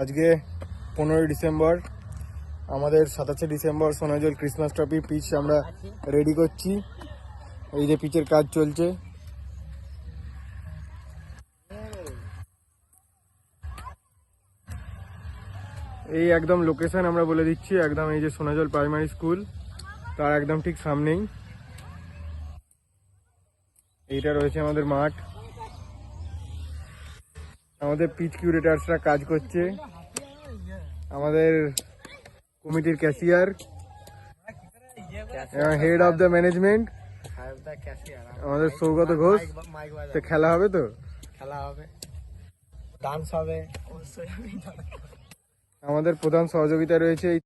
আজকে 15ই ডিসেম্বর, আমাদের 27শে December সোনাজল Christmas trophy pitch আমরা রেডি করছি। এই যে পিচের কাজ চলছে। এই একদম লোকেশন আমরা বলে দিচ্ছি, একদম এই যে সোনাজল প্রাইমারি স্কুল তার একদম ঠিক সামনেই এইটা রয়েছে আমাদের মাঠ। আমাদের পিচ কিউরেটার্সরা কাজ করছে, আমাদের কমিটির cashier head of the management আমাদের সৌগত ঘোষ। তো খেলা হবে, তো খেলা হবে, ডান্স হবে। আমাদের প্রধান সহযোগিতা রয়েছে এই